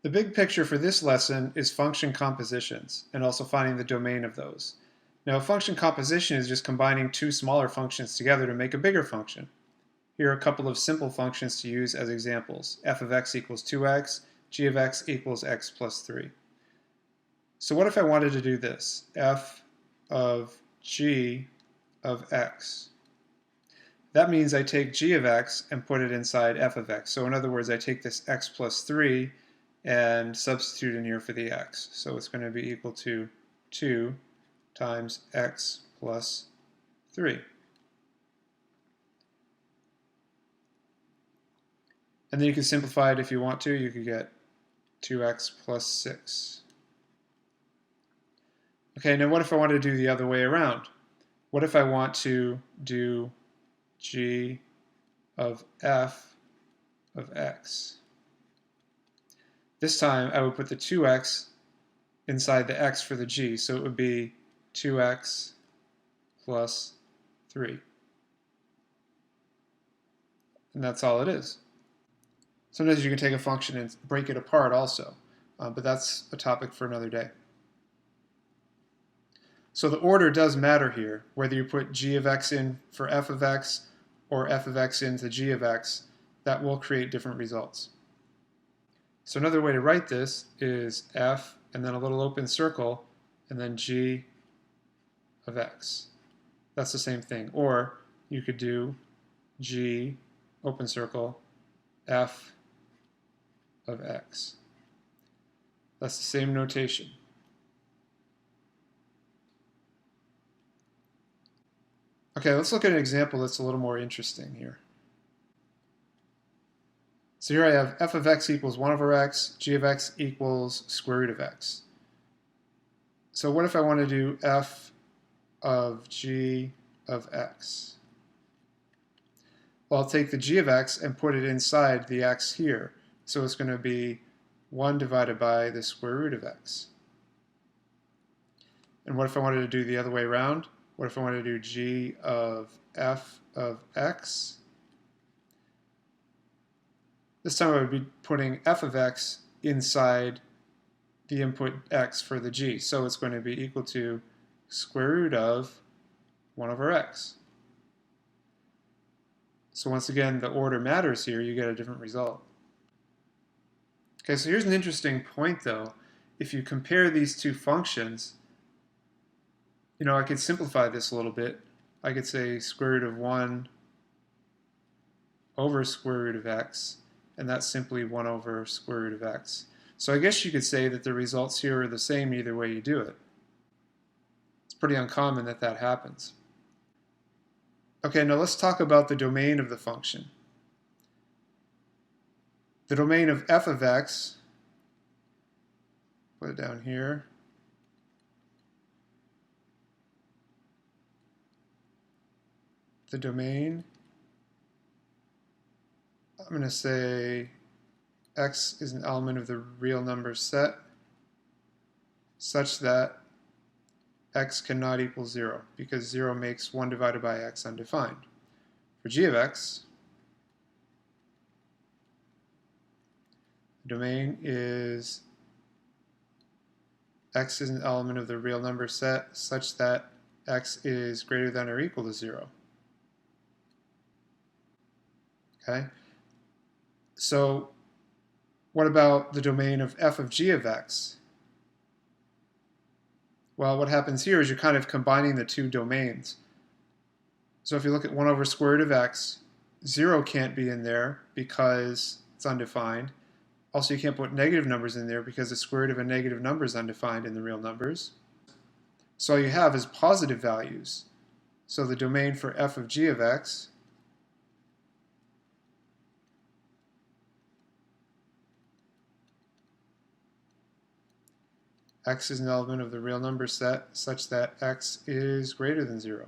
The big picture for this lesson is function compositions, and also finding the domain of those. Now, a function composition is just combining two smaller functions together to make a bigger function. Here are a couple of simple functions to use as examples. F of x equals 2x, g of x equals x plus 3. So what if I wanted to do this? F of g of x. That means I take g of x and put it inside f of x. So in other words, I take this x plus 3 and substitute in here for the x. So it's going to be equal to 2 times x plus 3. And then you can simplify it if you want to. You could get 2x plus 6. Okay, now what if I want to do the other way around? What if I want to do g of f of x? This time I would put the 2x inside the x for the g, so it would be 2x plus 3. And that's all it is. Sometimes you can take a function and break it apart also, but that's a topic for another day. So the order does matter here, whether you put g of x in for f of x or f of x into g of x, that will create different results. So another way to write this is f and then a little open circle and then g of x. That's the same thing. Or you could do g open circle f of x. That's the same notation. Okay, let's look at an example that's a little more interesting here. So here I have f of x equals 1 over x, g of x equals square root of x. So what if I want to do f of g of x? Well, I'll take the g of x and put it inside the x here. So it's going to be 1 divided by the square root of x. And what if I wanted to do the other way around? What if I wanted to do g of f of x? This time I would be putting f of x inside the input x for the g. So it's going to be equal to square root of 1 over x. So once again, the order matters here. You get a different result. Okay, so here's an interesting point though. If you compare these two functions, I could simplify this a little bit. I could say square root of 1 over square root of x, and that's simply 1 over square root of x. So I guess you could say that the results here are the same either way you do it. It's pretty uncommon that that happens. Okay, now let's talk about the domain of the function. The domain of f of x, put it down here, the domain, I'm going to say x is an element of the real number set such that x cannot equal 0, because 0 makes 1 divided by x undefined. For g of x, the domain is x is an element of the real number set such that x is greater than or equal to 0. Okay? So what about the domain of f of g of x? Well, what happens here is you're kind of combining the two domains. So if you look at 1 over square root of x, 0 can't be in there because it's undefined. Also, you can't put negative numbers in there because the square root of a negative number is undefined in the real numbers. So all you have is positive values. So the domain for f of g of x x is an element of the real number set such that x is greater than 0.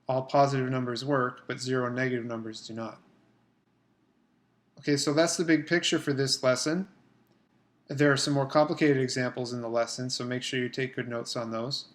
All positive numbers work, but 0 negative numbers do not. Okay, so that's the big picture for this lesson. There are some more complicated examples in the lesson, so make sure you take good notes on those.